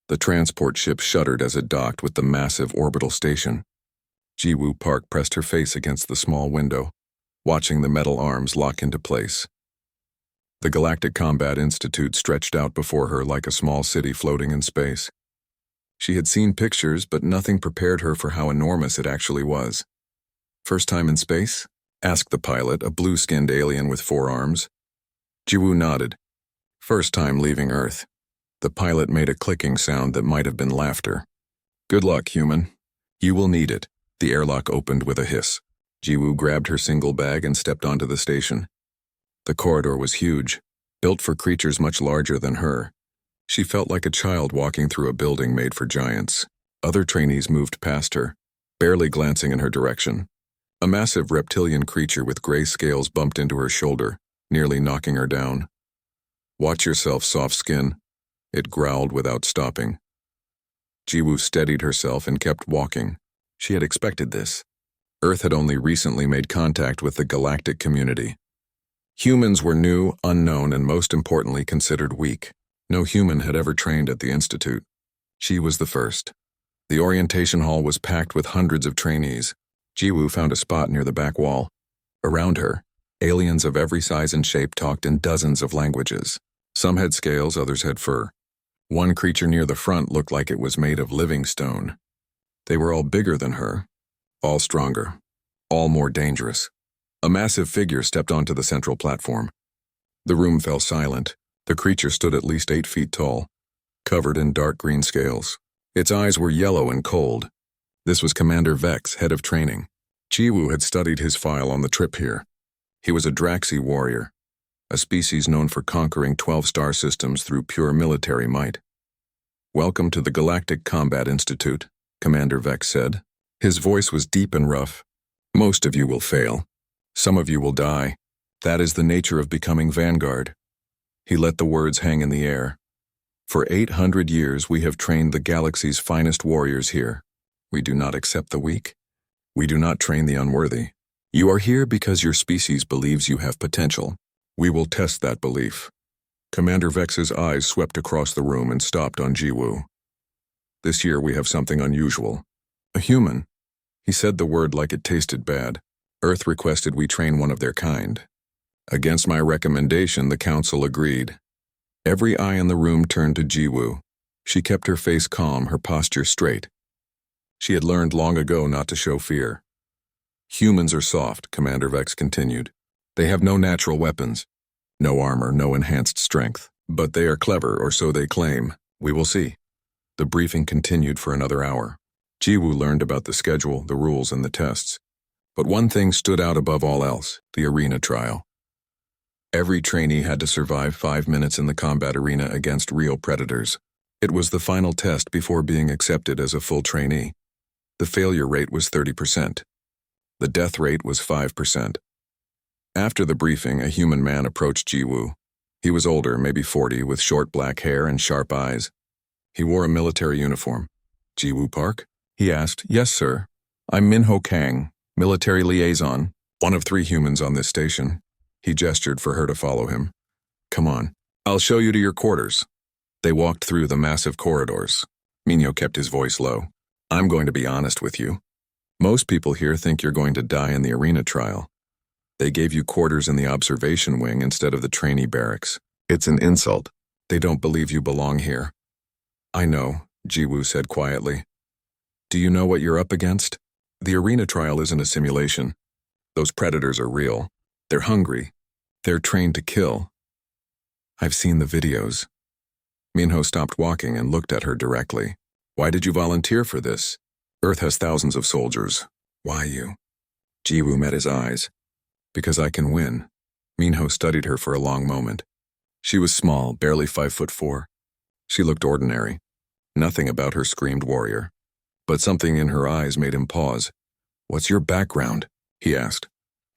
The transport ship shuddered as it docked with the massive orbital station. Jiwoo Park pressed her face against the small window, watching the metal arms lock into place. The Galactic Combat Institute stretched out before her like a small city floating in space. She had seen pictures, but nothing prepared her for how enormous it actually was. "First time in space?" asked the pilot, a blue-skinned alien with 4 arms. Jiwoo nodded. "First time leaving Earth." The pilot made a clicking sound that might have been laughter. "Good luck, human. You will need it." The airlock opened with a hiss. Jiwoo grabbed her single bag and stepped onto the station. The corridor was huge, built for creatures much larger than her. She felt like a child walking through a building made for giants. Other trainees moved past her, barely glancing in her direction. A massive reptilian creature with gray scales bumped into her shoulder, nearly knocking her down. "Watch yourself, soft skin," it growled without stopping. Jiwoo steadied herself and kept walking. She had expected this. Earth had only recently made contact with the galactic community. Humans were new, unknown, and most importantly considered weak. No human had ever trained at the Institute. She was the first. The orientation hall was packed with hundreds of trainees. Jiwoo found a spot near the back wall. Around her, aliens of every size and shape talked in dozens of languages. Some had scales, others had fur. One creature near the front looked like it was made of living stone. They were all bigger than her, all stronger, all more dangerous. A massive figure stepped onto the central platform. The room fell silent. The creature stood at least 8 feet tall, covered in dark green scales. Its eyes were yellow and cold. This was Commander Vex, head of training. Jiwoo had studied his file on the trip here. He was a Draxi warrior, a species known for conquering 12 star systems through pure military might. "Welcome to the Galactic Combat Institute," Commander Vex said. His voice was deep and rough. "Most of you will fail. Some of you will die. That is the nature of becoming Vanguard." He let the words hang in the air. "For 800 years we have trained the galaxy's finest warriors here. We do not accept the weak. We do not train the unworthy. You are here because your species believes you have potential. We will test that belief." Commander Vex's eyes swept across the room and stopped on Jiwoo. "This year we have something unusual. A human." He said the word like it tasted bad. "Earth requested we train one of their kind. Against my recommendation, the council agreed." Every eye in the room turned to Jiwoo. She kept her face calm, her posture straight. She had learned long ago not to show fear. "Humans are soft," Commander Vex continued. "They have no natural weapons, no armor, no enhanced strength. But they are clever, or so they claim. We will see." The briefing continued for another hour. Jiwoo learned about the schedule, the rules, and the tests. But one thing stood out above all else: the arena trial. Every trainee had to survive 5 minutes in the combat arena against real predators. It was the final test before being accepted as a full trainee. The failure rate was 30%. The death rate was 5%. After the briefing, a human man approached Jiwoo. He was older, maybe 40, with short black hair and sharp eyes. He wore a military uniform. "Jiwoo Park?" he asked. "Yes, sir. I'm Minho Kang, military liaison, one of 3 humans on this station." He gestured for her to follow him. "Come on. I'll show you to your quarters." They walked through the massive corridors. Minho kept his voice low. "I'm going to be honest with you. Most people here think you're going to die in the arena trial. They gave you quarters in the observation wing instead of the trainee barracks. It's an insult. They don't believe you belong here." "I know," Jiwoo said quietly. "Do you know what you're up against? The arena trial isn't a simulation. Those predators are real. They're hungry. They're trained to kill." "I've seen the videos." Minho stopped walking and looked at her directly. "Why did you volunteer for this? Earth has thousands of soldiers. Why you?" Jiwoo met his eyes. "Because I can win." Minho studied her for a long moment. She was small, barely 5'4". She looked ordinary. Nothing about her screamed warrior. But something in her eyes made him pause. "What's your background?" he asked.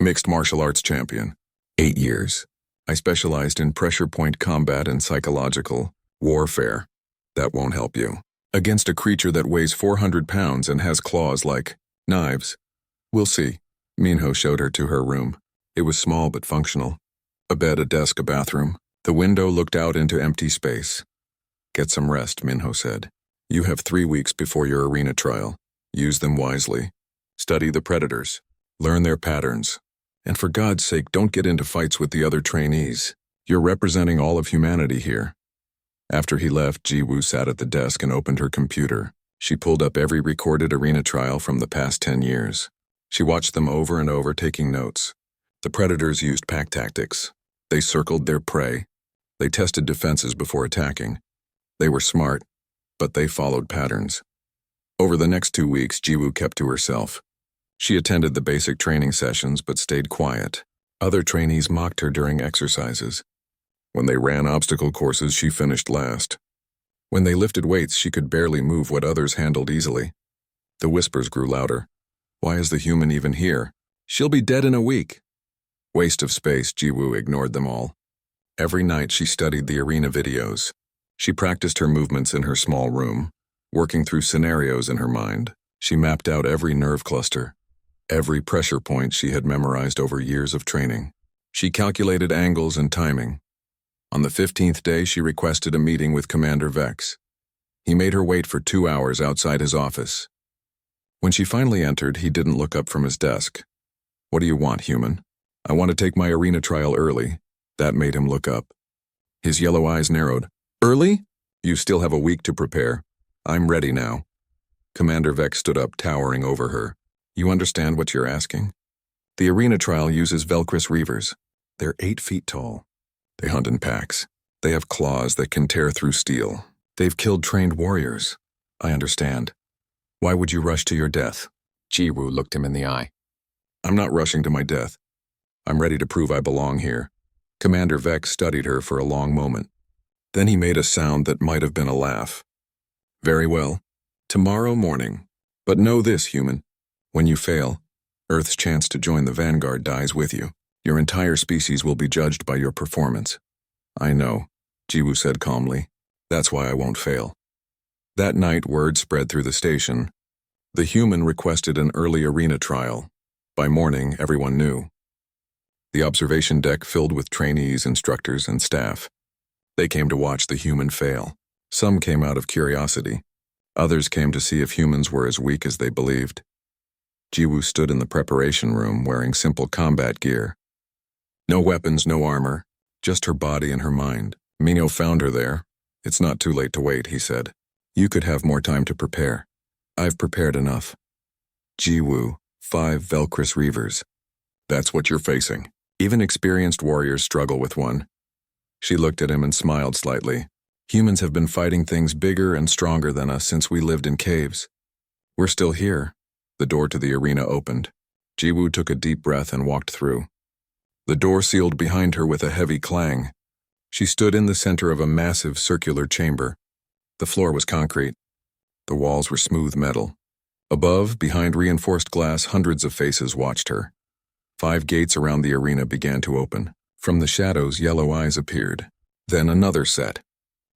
"Mixed martial arts champion. 8 years. I specialized in pressure point combat and psychological warfare." "That won't help you. Against a creature that weighs 400 pounds and has claws like knives." "We'll see." Minho showed her to her room. It was small but functional. A bed, a desk, a bathroom. The window looked out into empty space. "Get some rest," Minho said. You have 3 weeks before your arena trial. Use them wisely. Study the predators. Learn their patterns. And for God's sake, don't get into fights with the other trainees. You're representing all of humanity here. After he left, Ji-woo sat at the desk and opened her computer. She pulled up every recorded arena trial from the past 10 years. She watched them over and over, taking notes. The predators used pack tactics. They circled their prey. They tested defenses before attacking. They were smart, but they followed patterns. Over the next 2 weeks, Ji-woo kept to herself. She attended the basic training sessions but stayed quiet. Other trainees mocked her during exercises. When they ran obstacle courses, she finished last. When they lifted weights, she could barely move what others handled easily. The whispers grew louder. Why is the human even here? She'll be dead in a week. Waste of space, Ji-woo ignored them all. Every night she studied the arena videos. She practiced her movements in her small room, working through scenarios in her mind. She mapped out every nerve cluster, every pressure point she had memorized over years of training. She calculated angles and timing. On the 15th day, she requested a meeting with Commander Vex. He made her wait for 2 hours outside his office. When she finally entered, he didn't look up from his desk. What do you want, human? I want to take my arena trial early. That made him look up. His yellow eyes narrowed. Early? You still have a week to prepare. I'm ready now. Commander Vex stood up, towering over her. You understand what you're asking? The arena trial uses Velcris Reavers. They're 8 feet tall. They hunt in packs. They have claws that can tear through steel. They've killed trained warriors. I understand. Why would you rush to your death? Ji-woo looked him in the eye. I'm not rushing to my death. I'm ready to prove I belong here. Commander Vex studied her for a long moment. Then he made a sound that might have been a laugh. Very well. Tomorrow morning. But know this, human. When you fail, Earth's chance to join the vanguard dies with you. Your entire species will be judged by your performance. I know, Ji-woo said calmly. That's why I won't fail. That night, word spread through the station. The human requested an early arena trial. By morning, everyone knew. The observation deck filled with trainees, instructors, and staff. They came to watch the human fail. Some came out of curiosity. Others came to see if humans were as weak as they believed. Ji-woo stood in the preparation room wearing simple combat gear. No weapons, no armor, just her body and her mind. Minho found her there. It's not too late to wait, he said. You could have more time to prepare. I've prepared enough. Ji-woo, 5 Velcris Reavers. That's what you're facing. Even experienced warriors struggle with one. She looked at him and smiled slightly. Humans have been fighting things bigger and stronger than us since we lived in caves. We're still here. The door to the arena opened. Ji-woo took a deep breath and walked through. The door sealed behind her with a heavy clang. She stood in the center of a massive circular chamber. The floor was concrete. The walls were smooth metal. Above, behind reinforced glass, hundreds of faces watched her. 5 gates around the arena began to open. From the shadows, yellow eyes appeared. Then another set.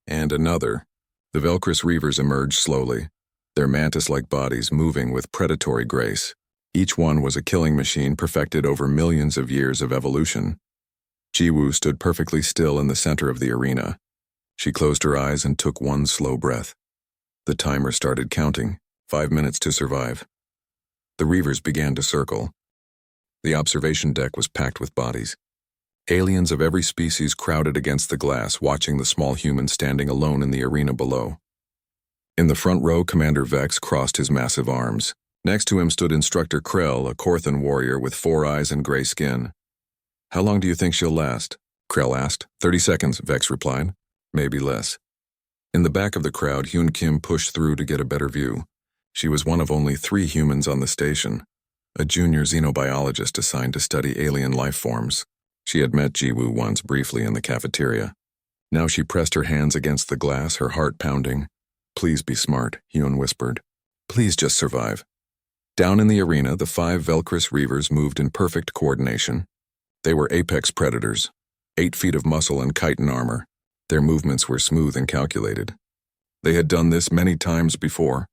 And another. The Velcris Reavers emerged slowly, their mantis-like bodies moving with predatory grace. Each one was a killing machine perfected over millions of years of evolution. Ji-woo stood perfectly still in the center of the arena. She closed her eyes and took one slow breath. The timer started counting, 5 minutes to survive. The Reavers began to circle. The observation deck was packed with bodies. Aliens of every species crowded against the glass, watching the small human standing alone in the arena below. In the front row, Commander Vex crossed his massive arms. Next to him stood Instructor Krell, a Korthan warrior with 4 eyes and gray skin. How long do you think she'll last? Krell asked. 30 seconds, Vex replied. Maybe less. In the back of the crowd, Hyun Kim pushed through to get a better view. She was one of only 3 humans on the station, a junior xenobiologist assigned to study alien life forms. She had met Ji-woo once briefly in the cafeteria. Now she pressed her hands against the glass, her heart pounding. Please be smart, Hyun whispered. Please just survive. Down in the arena, the 5 Velcris Reavers moved in perfect coordination. They were apex predators, 8 feet of muscle and chitin armor. Their movements were smooth and calculated. They had done this many times before.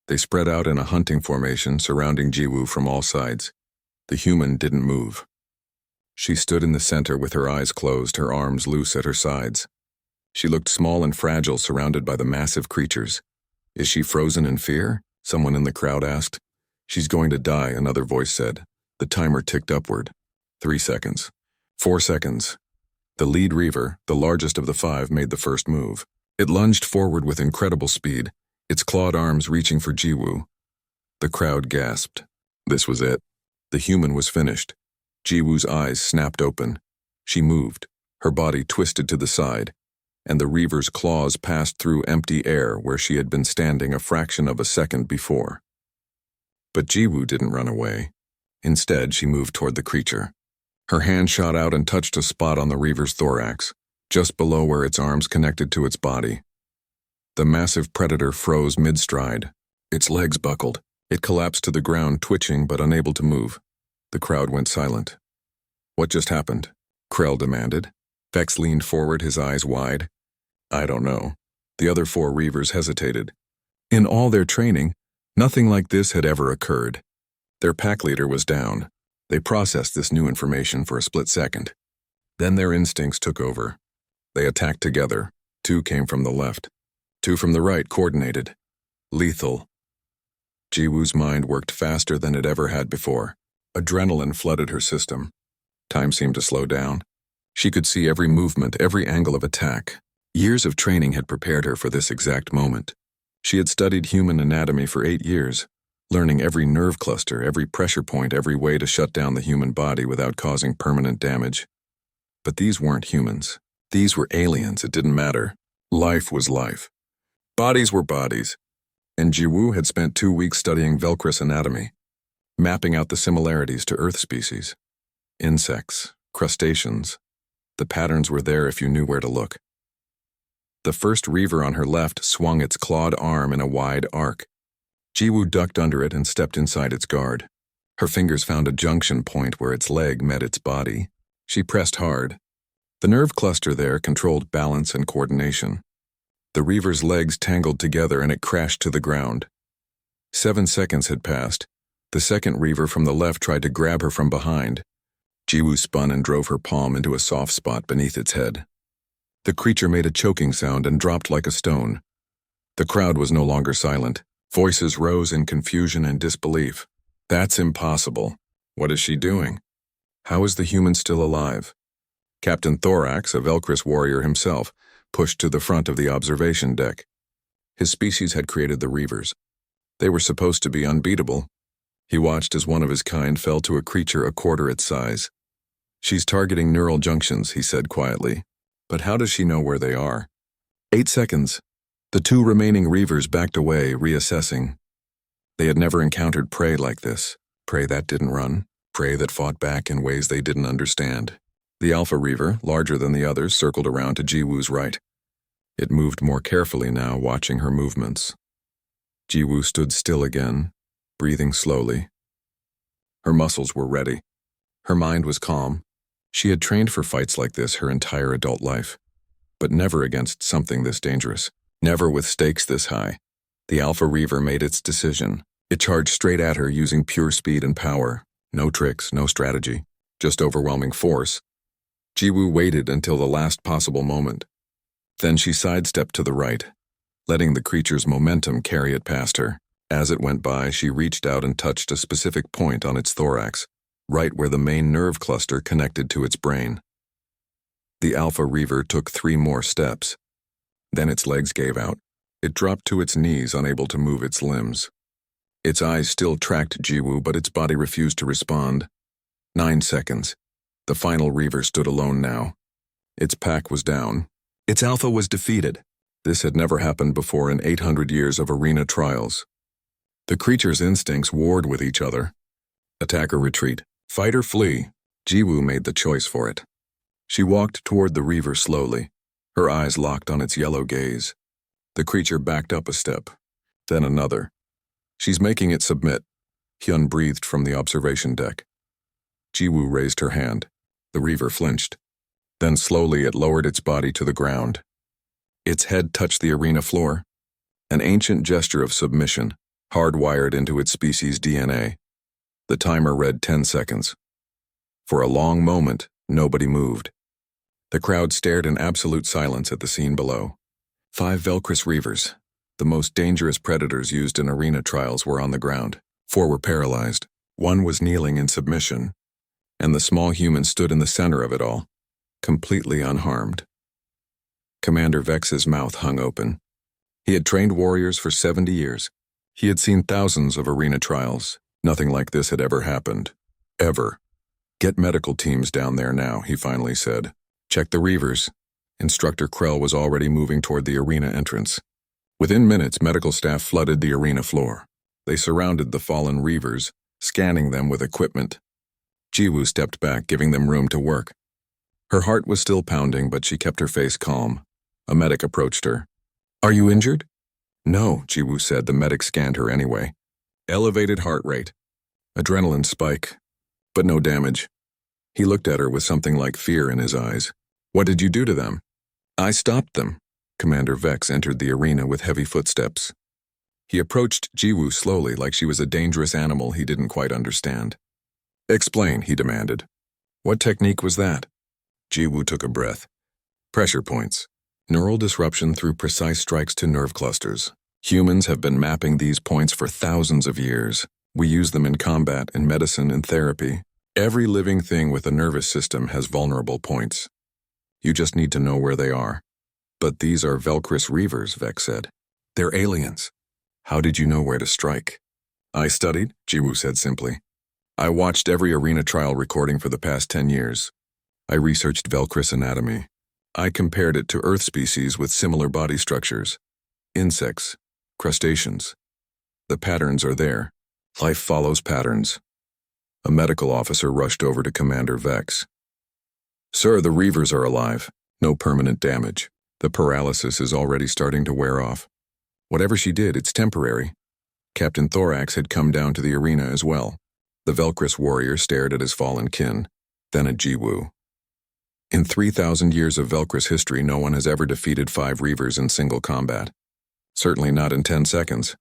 They spread out in a hunting formation, surrounding Ji-woo from all sides. The human didn't move. She stood in the center with her eyes closed, her arms loose at her sides. She looked small and fragile, surrounded by the massive creatures. Is she frozen in fear? Someone in the crowd asked. She's going to die, another voice said. The timer ticked upward. 3 seconds. 4 seconds. The lead reaver, the largest of the 5, made the first move. It lunged forward with incredible speed, its clawed arms reaching for Jiwoo. The crowd gasped. This was it. The human was finished. Jiwoo's eyes snapped open. She moved, her body twisted to the side, and the reaver's claws passed through empty air where she had been standing a fraction of a second before. But Jiwoo didn't run away. Instead, she moved toward the creature. Her hand shot out and touched a spot on the reaver's thorax, just below where its arms connected to its body. The massive predator froze mid-stride. Its legs buckled. It collapsed to the ground, twitching but unable to move. The crowd went silent. What just happened? Krell demanded. Vex leaned forward, his eyes wide. I don't know. The other 4 reavers hesitated. In all their training, nothing like this had ever occurred. Their pack leader was down. They processed this new information for a split second. Then their instincts took over. They attacked together. 2 came from the left. 2 from the right, coordinated. Lethal. Jiwoo's mind worked faster than it ever had before. Adrenaline flooded her system. Time seemed to slow down. She could see every movement, every angle of attack. Years of training had prepared her for this exact moment. She had studied human anatomy for 8 years, learning every nerve cluster, every pressure point, every way to shut down the human body without causing permanent damage. But these weren't humans. These were aliens. It didn't matter. Life was life. Bodies were bodies. And Jiwoo had spent 2 weeks studying Velcris anatomy, mapping out the similarities to Earth species. Insects, crustaceans. The patterns were there if you knew where to look. The first reaver on her left swung its clawed arm in a wide arc. Jiwoo ducked under it and stepped inside its guard. Her fingers found a junction point where its leg met its body. She pressed hard. The nerve cluster there controlled balance and coordination. The reaver's legs tangled together and it crashed to the ground. 7 seconds had passed. The second reaver from the left tried to grab her from behind. Jiwoo spun and drove her palm into a soft spot beneath its head. The creature made a choking sound and dropped like a stone. The crowd was no longer silent. Voices rose in confusion and disbelief. That's impossible. What is she doing? How is the human still alive? Captain Thorax, a Velcris warrior himself, pushed to the front of the observation deck. His species had created the reavers. They were supposed to be unbeatable. He watched as one of his kind fell to a creature a quarter its size. She's targeting neural junctions, he said quietly. But how does she know where they are? 8 seconds. The 2 remaining reavers backed away, reassessing. They had never encountered prey like this. Prey that didn't run. Prey that fought back in ways they didn't understand. The alpha reaver, larger than the others, circled around to Jiwoo's right. It moved more carefully now, watching her movements. Jiwoo stood still again, breathing slowly. Her muscles were ready. Her mind was calm. She had trained for fights like this her entire adult life, but never against something this dangerous, never with stakes this high. The alpha reaver made its decision. It charged straight at her using pure speed and power. No tricks, no strategy, just overwhelming force. Jiwoo waited until the last possible moment. Then she sidestepped to the right, letting the creature's momentum carry it past her. As it went by, she reached out and touched a specific point on its thorax, right where the main nerve cluster connected to its brain. The alpha reaver took 3 more steps. Then its legs gave out. It dropped to its knees, unable to move its limbs. Its eyes still tracked Jiwoo, but its body refused to respond. 9 seconds. The final reaver stood alone now. Its pack was down. Its alpha was defeated. This had never happened before in 800 years of arena trials. The creature's instincts warred with each other. Attack or retreat, fight or flee. Jiwoo made the choice for it. She walked toward the reaver slowly, her eyes locked on its yellow gaze. The creature backed up a step, then another. She's making it submit, Hyun breathed from the observation deck. Jiwoo raised her hand. The reaver flinched. Then slowly it lowered its body to the ground. Its head touched the arena floor, an ancient gesture of submission, hardwired into its species' DNA. The timer read 10 seconds. For a long moment, nobody moved. The crowd stared in absolute silence at the scene below. 5 Velcris reavers. The most dangerous predators used in arena trials were on the ground. 4 were paralyzed. 1 was kneeling in submission, and the small human stood in the center of it all, completely unharmed. Commander Vex's mouth hung open. He had trained warriors for 70 years. He had seen thousands of arena trials. Nothing like this had ever happened. Ever. "Get medical teams down there now," he finally said. "Check the Reavers." Instructor Krell was already moving toward the arena entrance. Within minutes, medical staff flooded the arena floor. They surrounded the fallen Reavers, scanning them with equipment. Jiwoo stepped back, giving them room to work. Her heart was still pounding, but she kept her face calm. A medic approached her. "Are you injured?" "No," Jiwoo said. The medic scanned her anyway. Elevated heart rate. Adrenaline spike. But no damage. He looked at her with something like fear in his eyes. "What did you do to them?" "I stopped them." Commander Vex entered the arena with heavy footsteps. He approached Jiwoo slowly, like she was a dangerous animal he didn't quite understand. "Explain," he demanded. "What technique was that?" Jiwoo took a breath. "Pressure points. Neural disruption through precise strikes to nerve clusters. Humans have been mapping these points for thousands of years. We use them in combat, in medicine, in therapy. Every living thing with a nervous system has vulnerable points. You just need to know where they are." "But these are Velcris Reavers," Vex said. "They're aliens. How did you know where to strike?" "I studied," Jiwoo said simply. "I watched every arena trial recording for the past 10 years. I researched Velcris anatomy. I compared it to Earth species with similar body structures. Insects, crustaceans. The patterns are there. Life follows patterns." A medical officer rushed over to Commander Vex. "Sir, the Reavers are alive. No permanent damage. The paralysis is already starting to wear off. Whatever she did, it's temporary." Captain Thorax had come down to the arena as well. The Velcris warrior stared at his fallen kin, then at Jiwoo. "In 3,000 years of Velcris history, no one has ever defeated 5 Reavers in single combat. Certainly not in 10 seconds.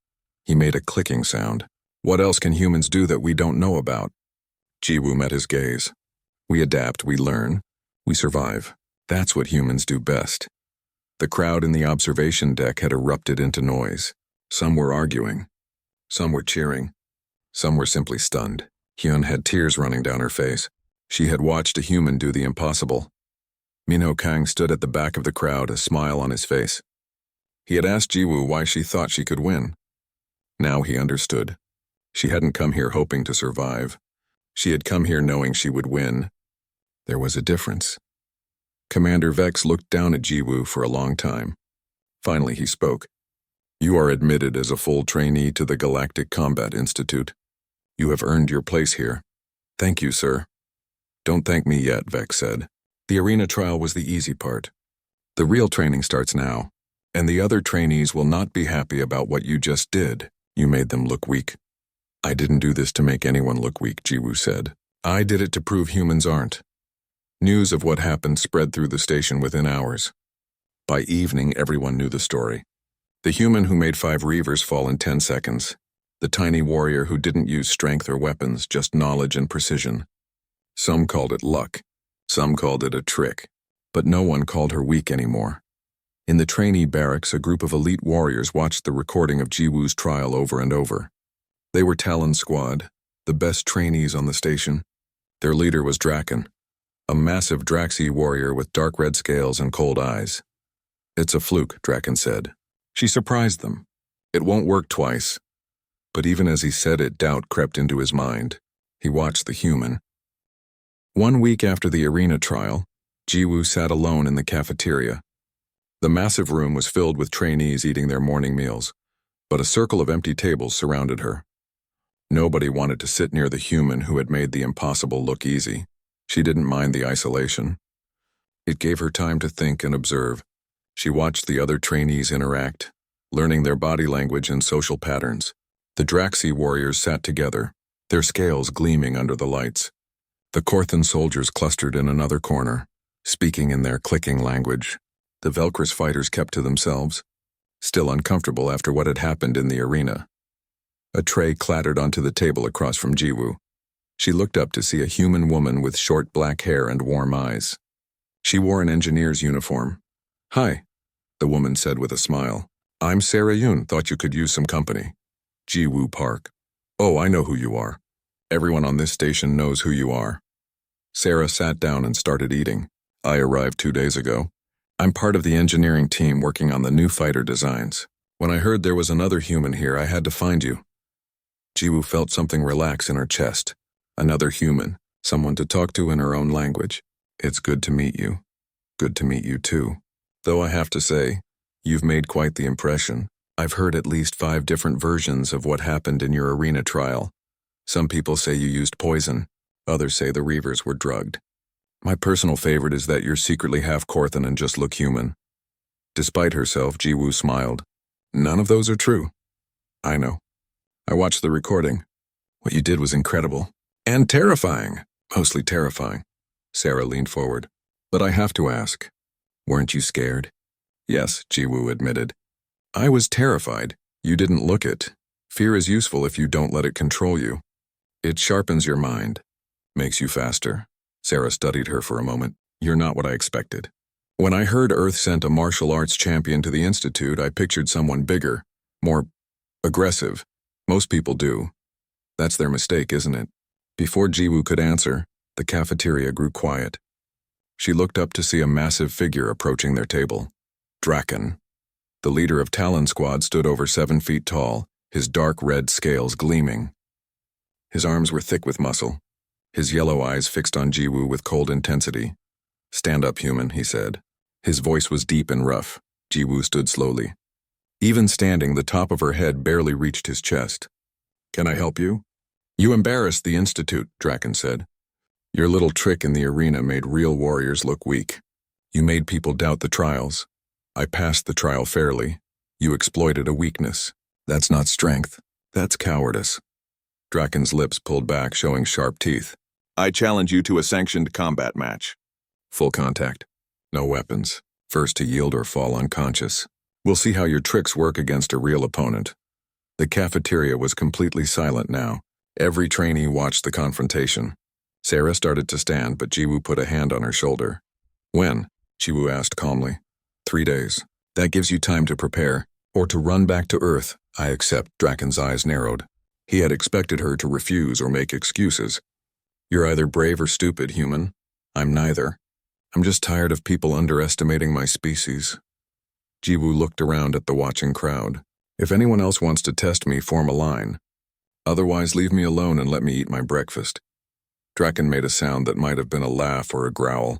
He made a clicking sound. "What else can humans do that we don't know about?" Jiwoo met his gaze. "We adapt, we learn, we survive. That's what humans do best." The crowd in the observation deck had erupted into noise. Some were arguing. Some were cheering. Some were simply stunned. Hyun had tears running down her face. She had watched a human do the impossible. Minho Kang stood at the back of the crowd, a smile on his face. He had asked Jiwoo why she thought she could win. Now he understood. She hadn't come here hoping to survive. She had come here knowing she would win. There was a difference. Commander Vex looked down at Jiwoo for a long time. Finally he spoke. "You are admitted as a full trainee to the Galactic Combat Institute. You have earned your place here." "Thank you, sir." "Don't thank me yet," Vex said. "The arena trial was the easy part. The real training starts now, and the other trainees will not be happy about what you just did. You made them look weak." "I didn't do this to make anyone look weak," Jiwoo said. "I did it to prove humans aren't." News of what happened spread through the station within hours. By evening, everyone knew the story. The human who made 5 Reavers fall in 10 seconds. The tiny warrior who didn't use strength or weapons, just knowledge and precision. Some called it luck. Some called it a trick. But no one called her weak anymore. In the trainee barracks, a group of elite warriors watched the recording of Jiwoo's trial over and over. They were Talon Squad, the best trainees on the station. Their leader was Draken, a massive Draxi warrior with dark red scales and cold eyes. "It's a fluke," Draken said. She surprised them. "It won't work twice." But even as he said it, doubt crept into his mind. He watched the human. 1 week after the arena trial, Jiwoo sat alone in the cafeteria. The massive room was filled with trainees eating their morning meals, but a circle of empty tables surrounded her. Nobody wanted to sit near the human who had made the impossible look easy. She didn't mind the isolation. It gave her time to think and observe. She watched the other trainees interact, learning their body language and social patterns. The Draxi warriors sat together, their scales gleaming under the lights. The Korthan soldiers clustered in another corner, speaking in their clicking language. The Velcris fighters kept to themselves, still uncomfortable after what had happened in the arena. A tray clattered onto the table across from Jiwoo. She looked up to see a human woman with short black hair and warm eyes. She wore an engineer's uniform. "Hi," the woman said with a smile. I'm Sarah Yoon, thought you could use some company. Ji-woo Park. Oh, I know who you are. Everyone on this station knows who you are. Sarah sat down and started eating. I arrived 2 days ago. I'm part of the engineering team working on the new fighter designs. When I heard there was another human here, I had to find you. Ji-woo felt something relax in her chest. Another human, someone to talk to in her own language. It's good to meet you. Good to meet you too. Though I have to say, you've made quite the impression. I've heard at least 5 different versions of what happened in your arena trial. Some people say you used poison. Others say the Reavers were drugged. My personal favorite is that you're secretly half Korthan and just look human. Despite herself, Ji-woo smiled. None of those are true. I know. I watched the recording. What you did was incredible. And terrifying. Mostly terrifying. Sarah leaned forward. But I have to ask, weren't you scared? Yes, Ji-woo admitted. I was terrified. You didn't look it. Fear is useful if you don't let it control you. It sharpens your mind. Makes you faster. Sarah studied her for a moment. You're not what I expected. When I heard Earth sent a martial arts champion to the Institute, I pictured someone bigger, more aggressive. Most people do. That's their mistake, isn't it? Before Ji-woo could answer, the cafeteria grew quiet. She looked up to see a massive figure approaching their table. Draken. The leader of Talon Squad stood over 7 feet tall, his dark red scales gleaming. His arms were thick with muscle, his yellow eyes fixed on Ji-woo with cold intensity. Stand up, human, he said. His voice was deep and rough. Ji-woo stood slowly. Even standing, the top of her head barely reached his chest. Can I help you? You embarrassed the Institute, Draken said. Your little trick in the arena made real warriors look weak. You made people doubt the trials. I passed the trial fairly. You exploited a weakness. That's not strength. That's cowardice. Draken's lips pulled back, showing sharp teeth. I challenge you to a sanctioned combat match. Full contact. No weapons. First to yield or fall unconscious. We'll see how your tricks work against a real opponent. The cafeteria was completely silent now. Every trainee watched the confrontation. Sarah started to stand, but Ji-woo put a hand on her shoulder. When? Ji-woo asked calmly. 3 days. That gives you time to prepare, or to run back to Earth. I accept. Draken's eyes narrowed. He had expected her to refuse or make excuses. You're either brave or stupid, human. I'm neither. I'm just tired of people underestimating my species. Ji-woo looked around at the watching crowd. If anyone else wants to test me, form a line. Otherwise, leave me alone and let me eat my breakfast. Draken made a sound that might have been a laugh or a growl.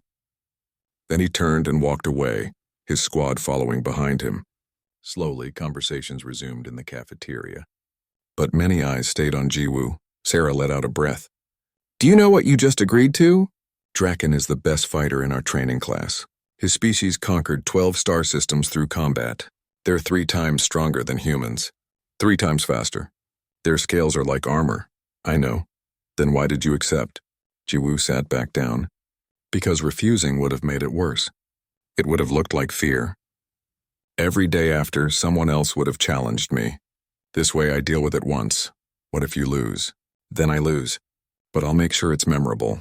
Then he turned and walked away, his squad following behind him. Slowly, conversations resumed in the cafeteria. But many eyes stayed on Ji-woo. Sarah let out a breath. Do you know what you just agreed to? Draken is the best fighter in our training class. His species conquered 12 star systems through combat. They're 3 times stronger than humans. 3 times faster. Their scales are like armor. I know. Then why did you accept? Ji-woo sat back down. Because refusing would have made it worse. It would have looked like fear. Every day after, someone else would have challenged me. This way I deal with it once. What if you lose? Then I lose. But I'll make sure it's memorable.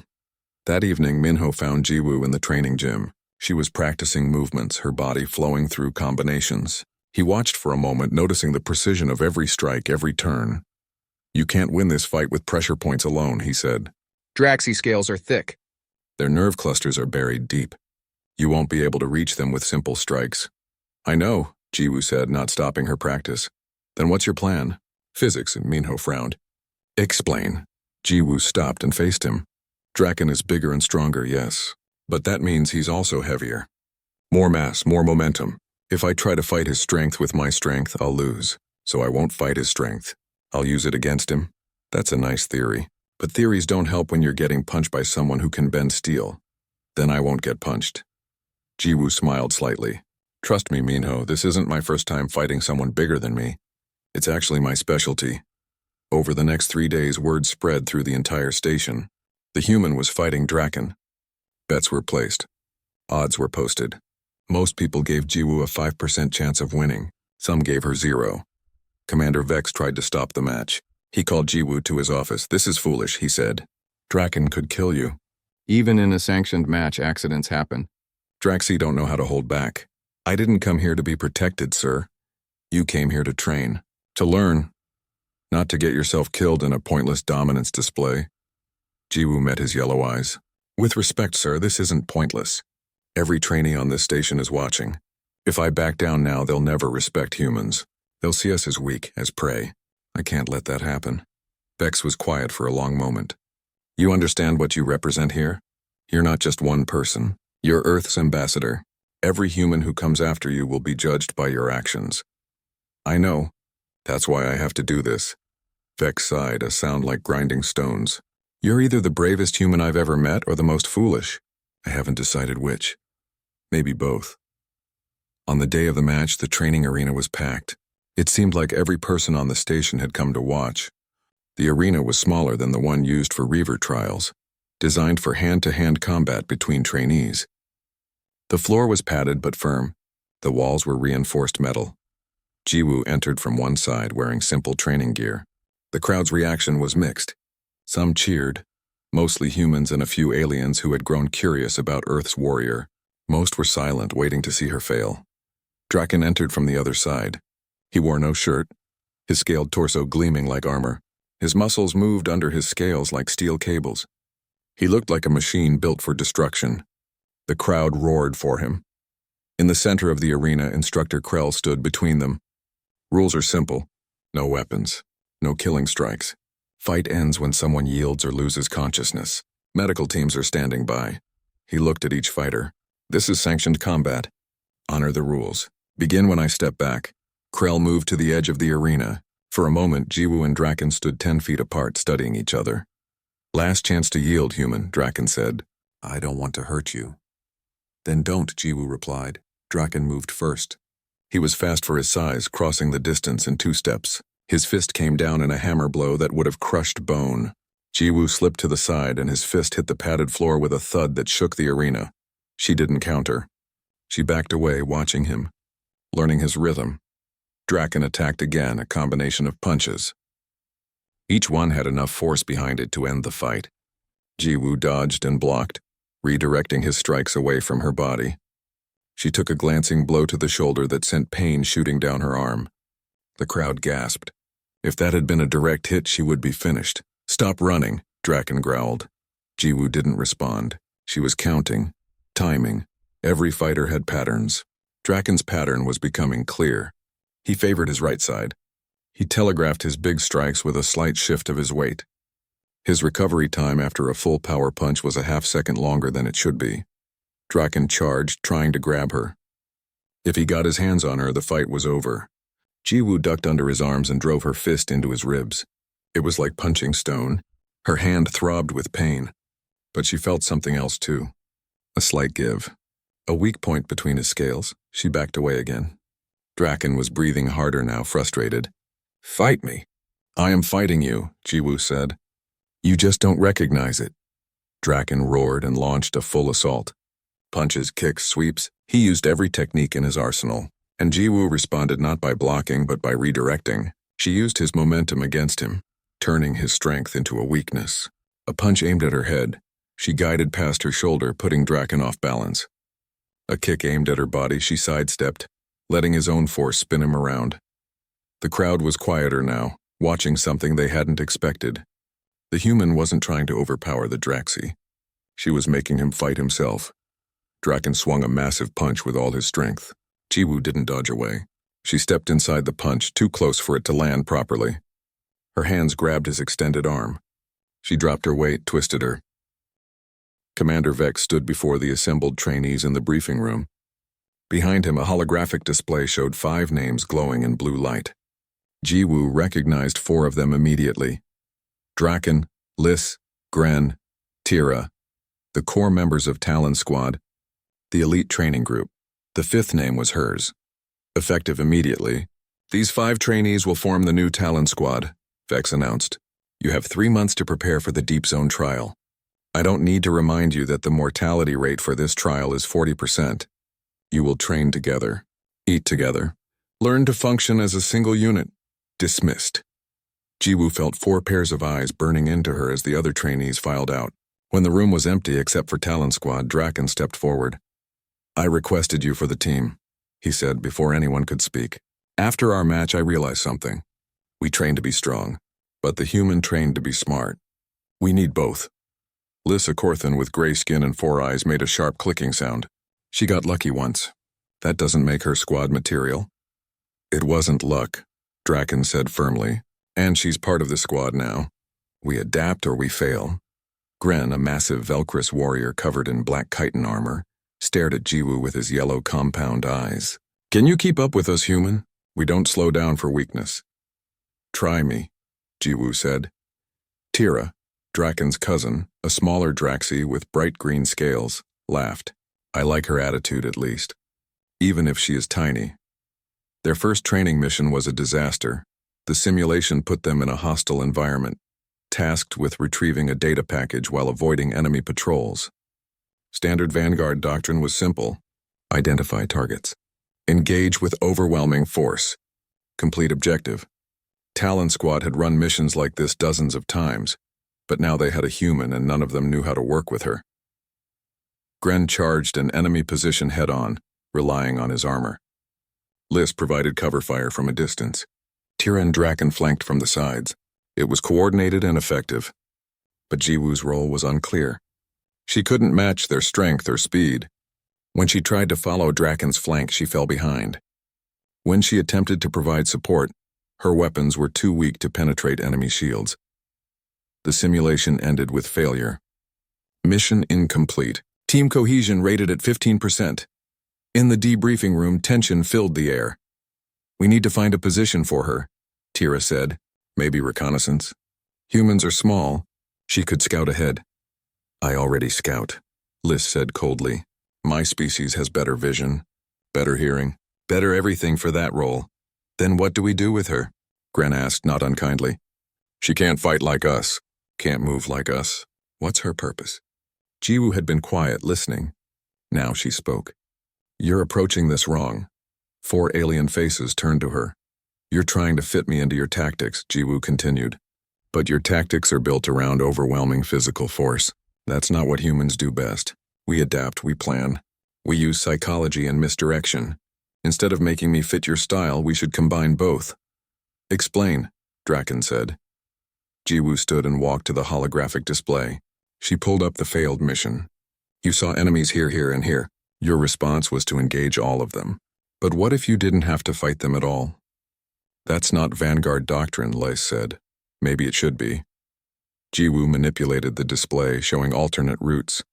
That evening, Minho found Ji-woo in the training gym. She was practicing movements, her body flowing through combinations. He watched for a moment, noticing the precision of every strike, every turn. You can't win this fight with pressure points alone, he said. Draxi scales are thick. Their nerve clusters are buried deep. You won't be able to reach them with simple strikes. I know, Ji-woo said, not stopping her practice. Then what's your plan? Physics, and Minho frowned. Explain. Ji-woo stopped and faced him. Draken is bigger and stronger, yes. But that means he's also heavier. More mass, more momentum. If I try to fight his strength with my strength, I'll lose. So I won't fight his strength. I'll use it against him. That's a nice theory. But theories don't help when you're getting punched by someone who can bend steel. Then I won't get punched. Ji-woo smiled slightly. Trust me, Minho, this isn't my first time fighting someone bigger than me. It's actually my specialty. Over the next 3 days, word spread through the entire station. The human was fighting Draken. Bets were placed. Odds were posted. Most people gave Ji-woo a 5% chance of winning. Some gave her 0. Commander Vex tried to stop the match. He called Ji-woo to his office. This is foolish, he said. Draken could kill you. Even in a sanctioned match, accidents happen. Draxi don't know how to hold back. I didn't come here to be protected, sir. You came here to train, to learn, not to get yourself killed in a pointless dominance display. Jiwoo met his yellow eyes. With respect, sir, this isn't pointless. Every trainee on this station is watching. If I back down now, they'll never respect humans. They'll see us as weak, as prey. I can't let that happen. Vex was quiet for a long moment. You understand what you represent here? You're not just one person. You're Earth's ambassador. Every human who comes after you will be judged by your actions. I know. That's why I have to do this. Vex sighed, a sound like grinding stones. You're either the bravest human I've ever met or the most foolish. I haven't decided which. Maybe both. On the day of the match, the training arena was packed. It seemed like every person on the station had come to watch. The arena was smaller than the one used for Reaver trials, designed for hand-to-hand combat between trainees. The floor was padded but firm. The walls were reinforced metal. Jiwoo entered from one side wearing simple training gear. The crowd's reaction was mixed. Some cheered, mostly humans and a few aliens who had grown curious about Earth's warrior. Most were silent, waiting to see her fail. Draken entered from the other side. He wore no shirt, his scaled torso gleaming like armor. His muscles moved under his scales like steel cables. He looked like a machine built for destruction. The crowd roared for him. In the center of the arena, Instructor Krell stood between them. Rules are simple. No weapons. No killing strikes. Fight ends when someone yields or loses consciousness. Medical teams are standing by. He looked at each fighter. This is sanctioned combat. Honor the rules. Begin when I step back. Krell moved to the edge of the arena. For a moment, Jiwoo and Draken stood 10 feet apart, studying each other. Last chance to yield, human, Draken said. I don't want to hurt you. Then don't, Jiwoo replied. Draken moved first. He was fast for his size, crossing the distance in 2 steps. His fist came down in a hammer blow that would have crushed bone. Jiwoo slipped to the side and his fist hit the padded floor with a thud that shook the arena. She didn't counter. She backed away, watching him, learning his rhythm. Draken attacked again, a combination of punches. Each one had enough force behind it to end the fight. Jiwoo dodged and blocked, redirecting his strikes away from her body. She took a glancing blow to the shoulder that sent pain shooting down her arm. The crowd gasped. If that had been a direct hit, she would be finished. Stop running, Draken growled. Jiwoo didn't respond. She was counting, timing. Every fighter had patterns. Draken's pattern was becoming clear. He favored his right side. He telegraphed his big strikes with a slight shift of his weight. His recovery time after a full power punch was a half-second longer than it should be. Draken charged, trying to grab her. If he got his hands on her, the fight was over. Jiwoo ducked under his arms and drove her fist into his ribs. It was like punching stone. Her hand throbbed with pain. But she felt something else too. A slight give. A weak point between his scales. She backed away again. Draken was breathing harder now, frustrated. Fight me. I am fighting you, Jiwoo said. You just don't recognize it. Draken roared and launched a full assault. Punches, kicks, sweeps. He used every technique in his arsenal. And Jiwoo responded not by blocking but by redirecting. She used his momentum against him, turning his strength into a weakness. A punch aimed at her head. She guided past her shoulder, putting Draken off balance. A kick aimed at her body. She sidestepped, letting his own force spin him around. The crowd was quieter now, watching something they hadn't expected. The human wasn't trying to overpower the Draxi. She was making him fight himself. Draken swung a massive punch with all his strength. Jiwoo didn't dodge away. She stepped inside the punch, too close for it to land properly. Her hands grabbed his extended arm. She dropped her weight, twisted her. Commander Vex stood before the assembled trainees in the briefing room. Behind him, a holographic display showed 5 names glowing in blue light. Jiwoo recognized 4 of them immediately. Draken, Liss, Gren, Tira, the core members of Talon Squad, the elite training group. The 5th name was hers. Effective immediately, these 5 trainees will form the new Talon Squad, Vex announced. You have 3 months to prepare for the Deep Zone trial. I don't need to remind you that the mortality rate for this trial is 40%. You will train together, eat together, learn to function as a single unit. Dismissed. Jiwoo felt 4 pairs of eyes burning into her as the other trainees filed out. When the room was empty except for Talon Squad, Draken stepped forward. I requested you for the team, he said before anyone could speak. After our match, I realized something. We trained to be strong, but the human trained to be smart. We need both. Lissa Corthan with gray skin and 4 eyes made a sharp clicking sound. She got lucky once. That doesn't make her squad material. It wasn't luck, Draken said firmly, and she's part of the squad now. We adapt or we fail. Gren, a massive Velcris warrior covered in black chitin armor, stared at Jiwoo with his yellow compound eyes. Can you keep up with us, human? We don't slow down for weakness. Try me, Jiwoo said. Tira, Draken's cousin, a smaller Draxi with bright green scales, laughed. I like her attitude at least, even if she is tiny. Their first training mission was a disaster. The simulation put them in a hostile environment, tasked with retrieving a data package while avoiding enemy patrols. Standard Vanguard doctrine was simple. Identify targets. Engage with overwhelming force. Complete objective. Talon Squad had run missions like this dozens of times, but now they had a human and none of them knew how to work with her. Gren charged an enemy position head-on, relying on his armor. Liss provided cover fire from a distance. Tira and Draken flanked from the sides. It was coordinated and effective, but Jiwoo's role was unclear. She couldn't match their strength or speed. When she tried to follow Draken's flank, she fell behind. When she attempted to provide support, her weapons were too weak to penetrate enemy shields. The simulation ended with failure. Mission incomplete. Team cohesion rated at 15%. In the debriefing room, tension filled the air. We need to find a position for her, Tira said. Maybe reconnaissance. Humans are small. She could scout ahead. I already scout, Liss said coldly. My species has better vision, better hearing, better everything for that role. Then what do we do with her? Gren asked, not unkindly. She can't fight like us, can't move like us. What's her purpose? Jiwoo had been quiet, listening. Now she spoke. You're approaching this wrong. 4 alien faces turned to her. You're trying to fit me into your tactics, Jiwoo continued. But your tactics are built around overwhelming physical force. That's not what humans do best. We adapt, we plan. We use psychology and misdirection. Instead of making me fit your style, we should combine both. Explain, Draken said. Jiwoo stood and walked to the holographic display. She pulled up the failed mission. You saw enemies here, here, and here. Your response was to engage all of them. But what if you didn't have to fight them at all? That's not Vanguard doctrine, Liss said. Maybe it should be. Jiwoo manipulated the display, showing alternate routes.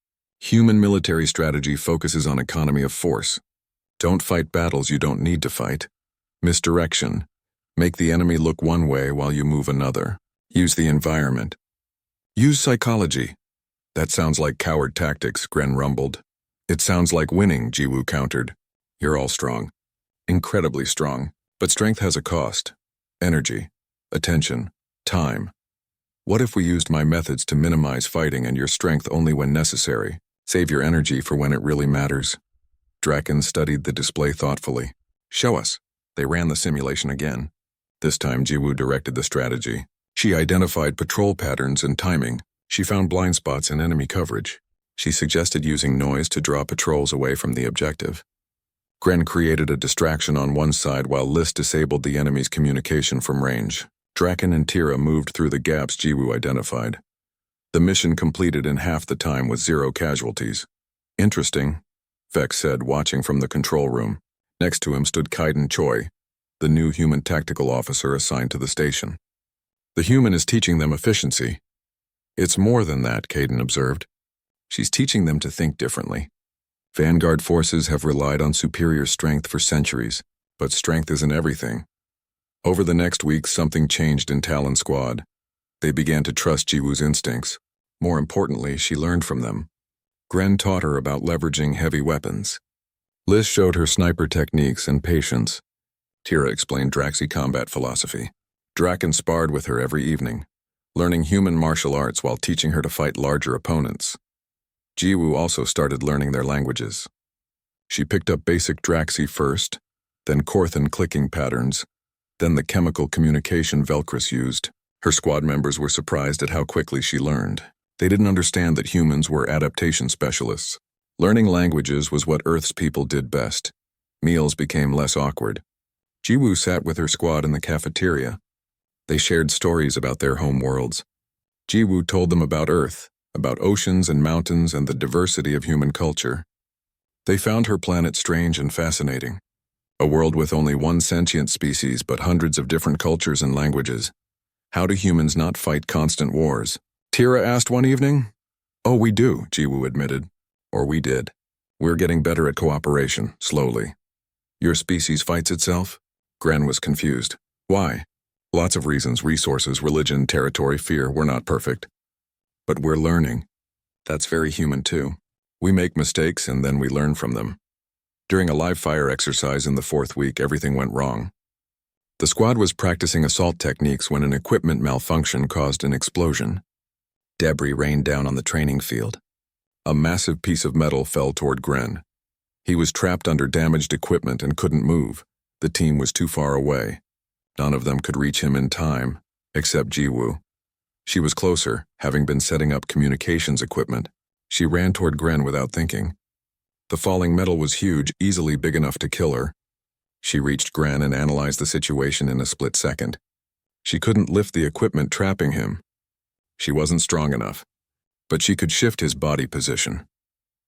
Human military strategy focuses on economy of force. Don't fight battles you don't need to fight. Misdirection. Make the enemy look one way while you move another. Use the environment. Use psychology. That sounds like coward tactics, Gren rumbled. It sounds like winning, Jiwoo countered. You're all strong. Incredibly strong. But strength has a cost. Energy. Attention. Time. What if we used my methods to minimize fighting and your strength only when necessary? Save your energy for when it really matters. Draken studied the display thoughtfully. Show us. They ran the simulation again. This time Jiwoo directed the strategy. She identified patrol patterns and timing. She found blind spots in enemy coverage. She suggested using noise to draw patrols away from the objective. Gren created a distraction on one side while Liss disabled the enemy's communication from range. Draken and Tira moved through the gaps Jiwoo identified. The mission completed in half the time with 0 casualties. Interesting, Vex said, watching from the control room. Next to him stood Kaiden Choi, the new human tactical officer assigned to the station. The human is teaching them efficiency. It's more than that, Kaiden observed. She's teaching them to think differently. Vanguard forces have relied on superior strength for centuries, but strength isn't everything. Over the next week, something changed in Talon Squad. They began to trust Jiwoo's instincts. More importantly, she learned from them. Gren taught her about leveraging heavy weapons. Liss showed her sniper techniques and patience. Tira explained Draxi combat philosophy. Draken sparred with her every evening, learning human martial arts while teaching her to fight larger opponents. Jiwoo also started learning their languages. She picked up basic Draxi first, then Corthan clicking patterns, then the chemical communication Velcris used. Her squad members were surprised at how quickly she learned. They didn't understand that humans were adaptation specialists. Learning languages was what Earth's people did best. Meals became less awkward. Jiwoo sat with her squad in the cafeteria. They shared stories about their home worlds. Jiwoo told them about Earth, about oceans and mountains and the diversity of human culture. They found her planet strange and fascinating. A world with only one sentient species but hundreds of different cultures and languages. How do humans not fight constant wars? Tira asked one evening. Oh, we do, Jiwoo admitted. Or we did. We're getting better at cooperation, slowly. Your species fights itself? Gren was confused. Why? Lots of reasons: resources, religion, territory, fear. We're not perfect. But we're learning. That's very human too. We make mistakes and then we learn from them. During a live fire exercise in the 4th week, everything went wrong. The squad was practicing assault techniques when an equipment malfunction caused an explosion. Debris rained down on the training field. A massive piece of metal fell toward Gren. He was trapped under damaged equipment and couldn't move. The team was too far away. None of them could reach him in time, except Jiwoo. She was closer, having been setting up communications equipment. She ran toward Gren without thinking. The falling metal was huge, easily big enough to kill her. She reached Gren and analyzed the situation in a split second. She couldn't lift the equipment trapping him. She wasn't strong enough, but she could shift his body position.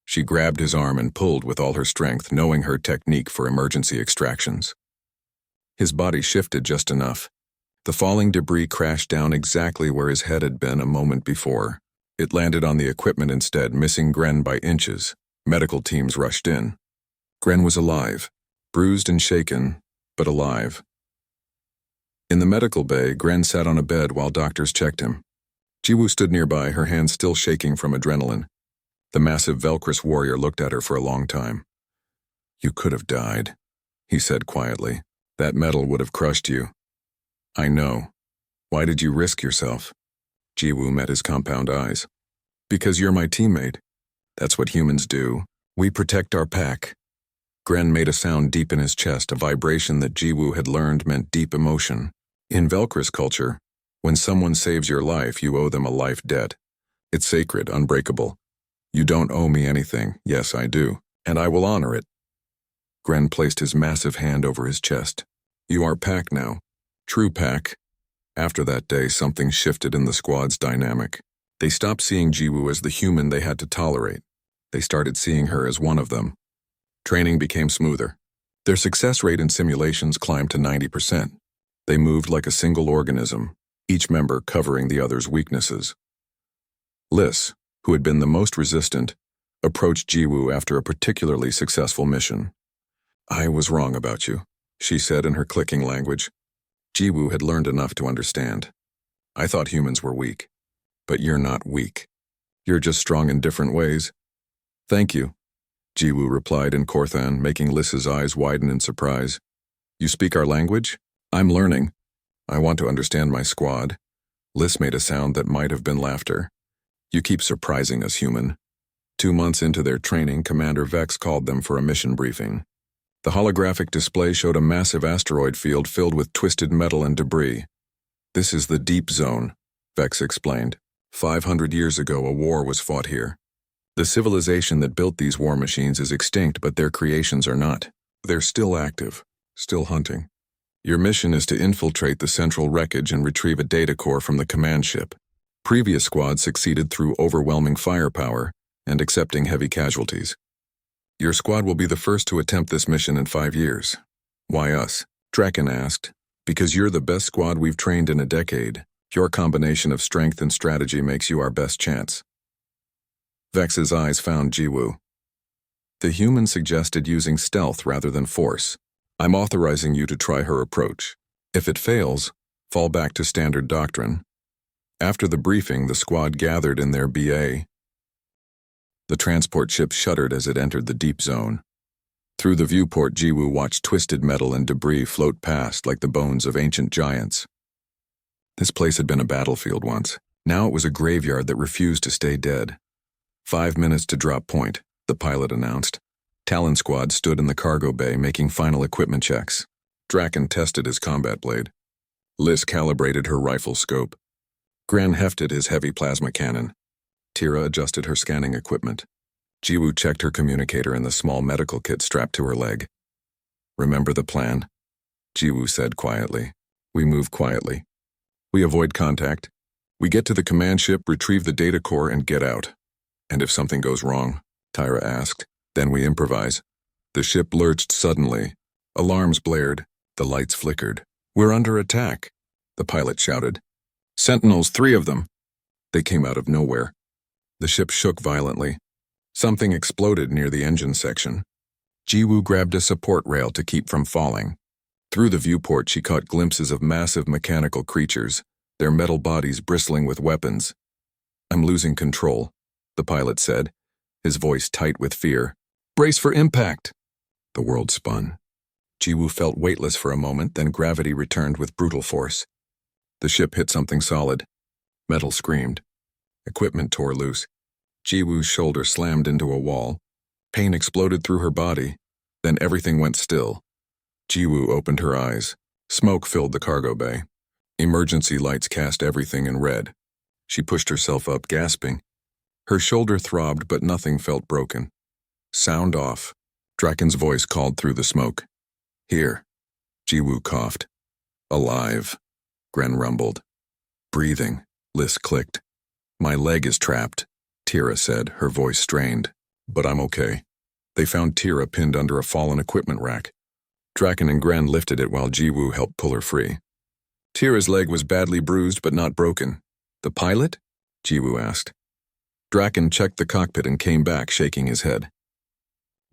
She grabbed his arm and pulled with all her strength, knowing her technique for emergency extractions. His body shifted just enough. The falling debris crashed down exactly where his head had been a moment before. It landed on the equipment instead, missing Gren by inches. Medical teams rushed in. Gren was alive, bruised and shaken, but alive. In the medical bay, Gren sat on a bed while doctors checked him. Jiwoo stood nearby, her hands still shaking from adrenaline. The massive Velcris warrior looked at her for a long time. You could have died, he said quietly. That metal would have crushed you. I know. Why did you risk yourself? Jiwoo met his compound eyes. Because you're my teammate. That's what humans do. We protect our pack. Gren made a sound deep in his chest, a vibration that Jiwoo had learned meant deep emotion. In Velcris culture, when someone saves your life, you owe them a life debt. It's sacred, unbreakable. You don't owe me anything. Yes, I do. And I will honor it. Gren placed his massive hand over his chest. You are pack now. True pack. After that day, something shifted in the squad's dynamic. They stopped seeing Jiwoo as the human they had to tolerate. They started seeing her as one of them. Training became smoother. Their success rate in simulations climbed to 90%. They moved like a single organism, each member covering the other's weaknesses. Liz, who had been the most resistant, approached Jiwoo after a particularly successful mission. I was wrong about you, she said in her clicking language. Jiwoo had learned enough to understand. I thought humans were weak. But you're not weak. You're just strong in different ways. Thank you, Jiwoo replied in Korthan, making Lys's eyes widen in surprise. You speak our language? I'm learning. I want to understand my squad. Lys made a sound that might have been laughter. You keep surprising us, human. 2 months into their training, Commander Vex called them for a mission briefing. The holographic display showed a massive asteroid field filled with twisted metal and debris. This is the Deep Zone, Vex explained. 500 years ago, a war was fought here. The civilization that built these war machines is extinct, but their creations are not. They're still active, still hunting. Your mission is to infiltrate the central wreckage and retrieve a data core from the command ship. Previous squads succeeded through overwhelming firepower and accepting heavy casualties. Your squad will be the first to attempt this mission in 5 years. Why us? Draken asked. Because you're the best squad we've trained in a decade. Your combination of strength and strategy makes you our best chance. Vex's eyes found Jiwoo. The human suggested using stealth rather than force. I'm authorizing you to try her approach. If it fails, fall back to standard doctrine. After the briefing, the squad gathered in their BA. The transport ship shuddered as it entered the deep zone. Through the viewport, Jiwoo watched twisted metal and debris float past like the bones of ancient giants. This place had been a battlefield once. Now it was a graveyard that refused to stay dead. 5 minutes to drop point, the pilot announced. Talon Squad stood in the cargo bay making final equipment checks. Draken tested his combat blade. Lys calibrated her rifle scope. Gran hefted his heavy plasma cannon. Tira adjusted her scanning equipment. Jiwoo checked her communicator and the small medical kit strapped to her leg. Remember the plan? Jiwoo said quietly. We move quietly. We avoid contact. We get to the command ship, retrieve the data core, and get out. And if something goes wrong? Tyra asked. Then we improvise. The ship lurched suddenly. Alarms blared. The lights flickered. We're under attack, the pilot shouted. Sentinels, 3 of them. They came out of nowhere. The ship shook violently. Something exploded near the engine section. Jiwoo grabbed a support rail to keep from falling. Through the viewport, she caught glimpses of massive mechanical creatures, their metal bodies bristling with weapons. I'm losing control, the pilot said, his voice tight with fear. Brace for impact. The world spun. Jiwoo felt weightless for a moment, then gravity returned with brutal force. The ship hit something solid. Metal screamed. Equipment tore loose. Jiwoo's shoulder slammed into a wall. Pain exploded through her body. Then everything went still. Jiwoo opened her eyes. Smoke filled the cargo bay. Emergency lights cast everything in red. She pushed herself up, gasping. Her shoulder throbbed, but nothing felt broken. Sound off. Draken's voice called through the smoke. Here. Jiwoo coughed. Alive. Gren rumbled. Breathing. Liz clicked. My leg is trapped, Tira said, her voice strained. But I'm okay. They found Tira pinned under a fallen equipment rack. Draken and Gren lifted it while Jiwoo helped pull her free. Tira's leg was badly bruised but not broken. The pilot? Jiwoo asked. Draken checked the cockpit and came back, shaking his head.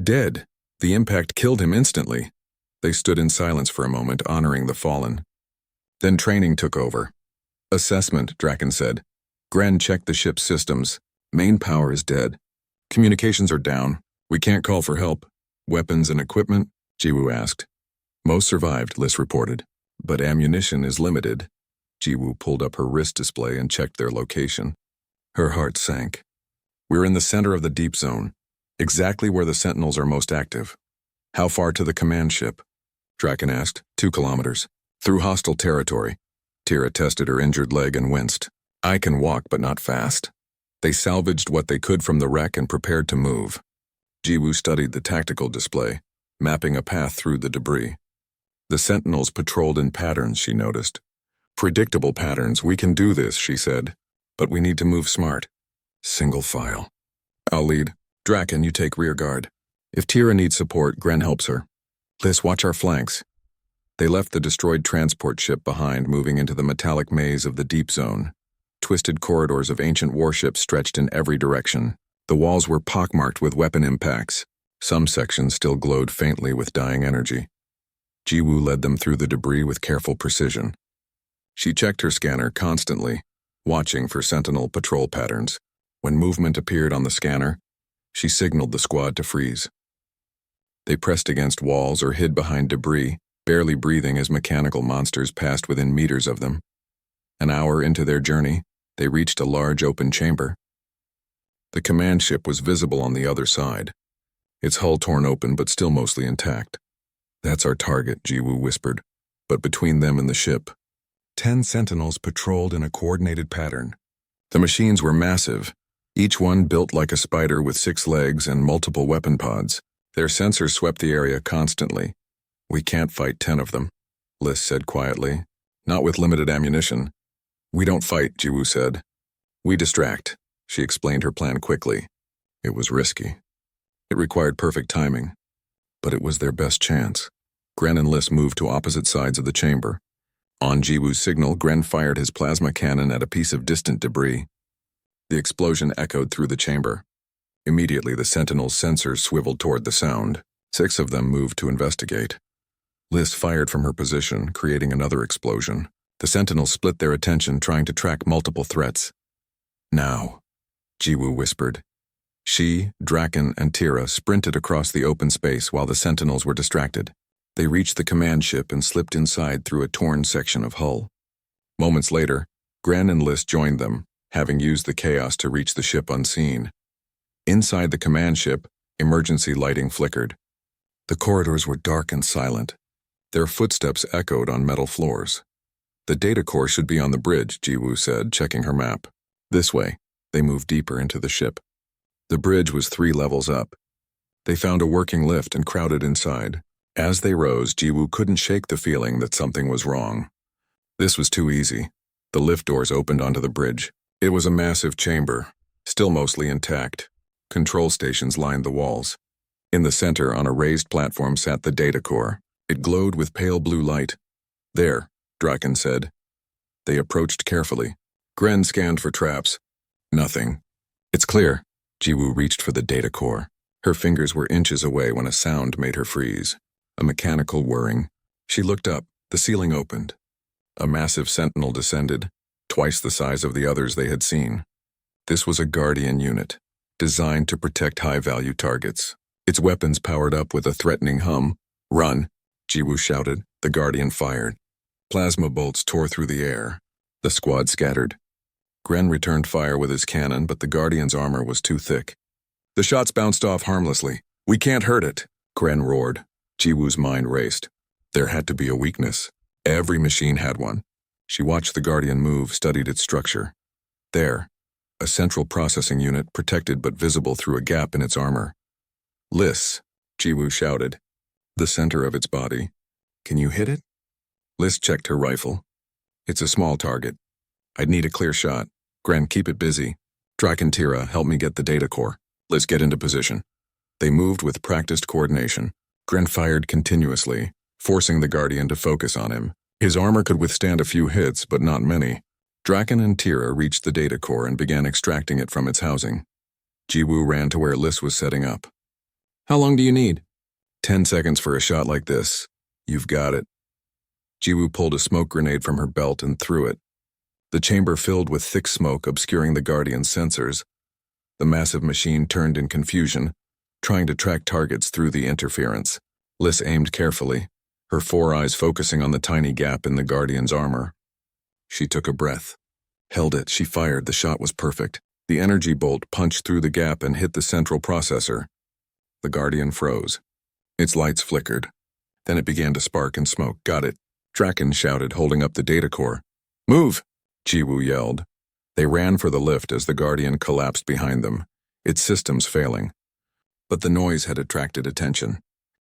Dead. The impact killed him instantly. They stood in silence for a moment, honoring the fallen. Then training took over. Assessment, Draken said. Gren checked the ship's systems. Main power is dead. Communications are down. We can't call for help. Weapons and equipment? Jiwoo asked. Most survived, Liz reported. But ammunition is limited. Jiwoo pulled up her wrist display and checked their location. Her heart sank. We're in the center of the deep zone, exactly where the Sentinels are most active. How far to the command ship? Draken asked. 2 kilometers. Through hostile territory. Tira tested her injured leg and winced. I can walk, but not fast. They salvaged what they could from the wreck and prepared to move. Jiwoo studied the tactical display, mapping a path through the debris. The Sentinels patrolled in patterns, she noticed. Predictable patterns. We can do this, she said. But we need to move smart. Single file. I'll lead. Draken, you take rear guard. If Tira needs support, Gren helps her. Liz, watch our flanks. They left the destroyed transport ship behind, moving into the metallic maze of the deep zone. Twisted corridors of ancient warships stretched in every direction. The walls were pockmarked with weapon impacts. Some sections still glowed faintly with dying energy. Jiwoo led them through the debris with careful precision. She checked her scanner constantly, watching for Sentinel patrol patterns. When movement appeared on the scanner, she signaled the squad to freeze. They pressed against walls or hid behind debris, barely breathing as mechanical monsters passed within meters of them. An hour into their journey, they reached a large open chamber. The command ship was visible on the other side, its hull torn open but still mostly intact. That's our target, Jiwoo whispered, but between them and the ship, 10 Sentinels patrolled in a coordinated pattern. The machines were massive, each one built like a spider with 6 legs and multiple weapon pods. Their sensors swept the area constantly. We can't fight 10 of them, Liz said quietly. Not with limited ammunition. We don't fight, Jiwoo said. We distract. She explained her plan quickly. It was risky. It required perfect timing. But it was their best chance. Gren and Liz moved to opposite sides of the chamber. On Jiwoo's signal, Gren fired his plasma cannon at a piece of distant debris. The explosion echoed through the chamber. Immediately, the Sentinel's sensors swiveled toward the sound. 6 of them moved to investigate. Liz fired from her position, creating another explosion. The Sentinels split their attention, trying to track multiple threats. Now, Jiwoo whispered. She, Draken, and Tira sprinted across the open space while the Sentinels were distracted. They reached the command ship and slipped inside through a torn section of hull. Moments later, Gren and Liz joined them, having used the chaos to reach the ship unseen. Inside the command ship, emergency lighting flickered. The corridors were dark and silent. Their footsteps echoed on metal floors. The data core should be on the bridge, Jiwoo said, checking her map. This way. They moved deeper into the ship. The bridge was 3 levels up. They found a working lift and crowded inside. As they rose, Jiwoo couldn't shake the feeling that something was wrong. This was too easy. The lift doors opened onto the bridge. It was a massive chamber, still mostly intact. Control stations lined the walls. In the center, on a raised platform, sat the data core. It glowed with pale blue light. "There," Draken said. They approached carefully. Gren scanned for traps. Nothing. "It's clear." Jiwoo reached for the data core. Her fingers were inches away when a sound made her freeze. A mechanical whirring. She looked up. The ceiling opened. A massive sentinel descended, twice the size of the others they had seen. This was a Guardian unit, designed to protect high-value targets. Its weapons powered up with a threatening hum. "Run!" Jiwoo shouted. The Guardian fired. Plasma bolts tore through the air. The squad scattered. Gren returned fire with his cannon, but the Guardian's armor was too thick. The shots bounced off harmlessly. "We can't hurt it," Gren roared. Jiwoo's mind raced. There had to be a weakness. Every machine had one. She watched the Guardian move, studied its structure. There, a central processing unit, protected but visible through a gap in its armor. "Liss," Jiwoo shouted. The center of its body. "Can you hit it?" Liss checked her rifle. "It's a small target. I'd need a clear shot. Gren, keep it busy. Draken, Tira, help me get the data core. Let's get into position." They moved with practiced coordination. Gren fired continuously, forcing the Guardian to focus on him. His armor could withstand a few hits, but not many. Draken and Tira reached the data core and began extracting it from its housing. Jiwoo ran to where Liss was setting up. "How long do you need?" 10 seconds for a shot like this. You've got it." Jiwoo pulled a smoke grenade from her belt and threw it. The chamber filled with thick smoke, obscuring the Guardian's sensors. The massive machine turned in confusion, trying to track targets through the interference. Liss aimed carefully, her 4 eyes focusing on the tiny gap in the Guardian's armor. She took a breath. Held it, she fired. The shot was perfect. The energy bolt punched through the gap and hit the central processor. The Guardian froze. Its lights flickered. Then it began to spark and smoke. "Got it," Draken shouted, holding up the data core. "Move!" Jiwoo yelled. They ran for the lift as the Guardian collapsed behind them, its systems failing. But the noise had attracted attention.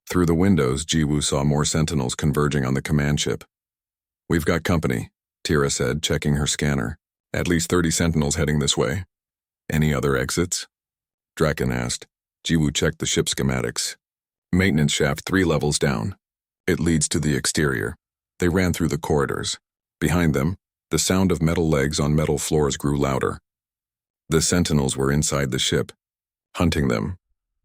Through the windows, Jiwoo saw more sentinels converging on the command ship. "We've got company," Tira said, checking her scanner. "At least 30 sentinels heading this way." "Any other exits?" Draken asked. Jiwoo checked the ship schematics. "Maintenance shaft 3 levels down. It leads to the exterior." They ran through the corridors. Behind them, the sound of metal legs on metal floors grew louder. The sentinels were inside the ship, hunting them.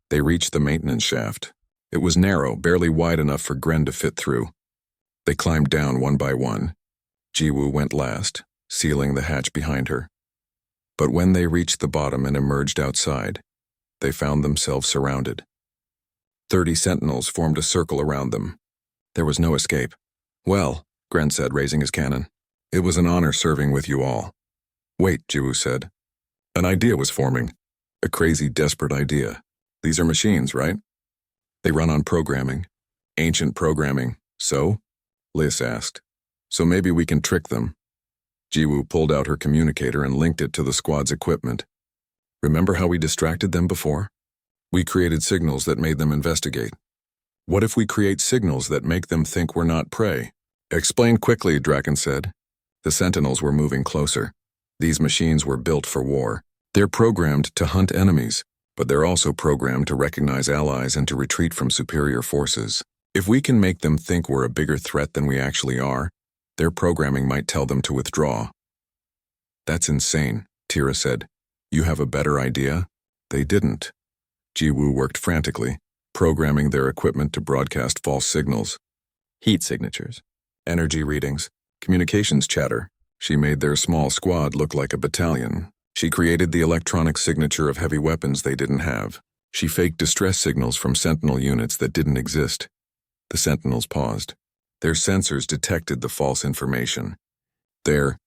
They reached the maintenance shaft. It was narrow, barely wide enough for Gren to fit through. They climbed down one by one. Jiwoo went last, sealing the hatch behind her. But when they reached the bottom and emerged outside, they found themselves surrounded. 30 sentinels formed a circle around them. There was no escape. "Well," Gren said, raising his cannon. "It was an honor serving with you all." "Wait," Jiwoo said. An idea was forming. A crazy, desperate idea. "These are machines, right?" "They run on programming. Ancient programming. So?" Liss asked. "So maybe we can trick them." Jiwoo pulled out her communicator and linked it to the squad's equipment. "Remember how we distracted them before? We created signals that made them investigate. What if we create signals that make them think we're not prey?" "Explain quickly," Draken said. The sentinels were moving closer. These machines were built for war. They're programmed to hunt enemies, but they're also programmed to recognize allies and to retreat from superior forces. If we can make them think we're a bigger threat than we actually are, their programming might tell them to withdraw. "That's insane," Tira said. "You have a better idea?" They didn't. Jiwoo worked frantically, programming their equipment to broadcast false signals. Heat signatures, energy readings, communications chatter. She made their small squad look like a battalion. She created the electronic signature of heavy weapons they didn't have. She faked distress signals from sentinel units that didn't exist. The sentinels paused. Their sensors detected the false information. There,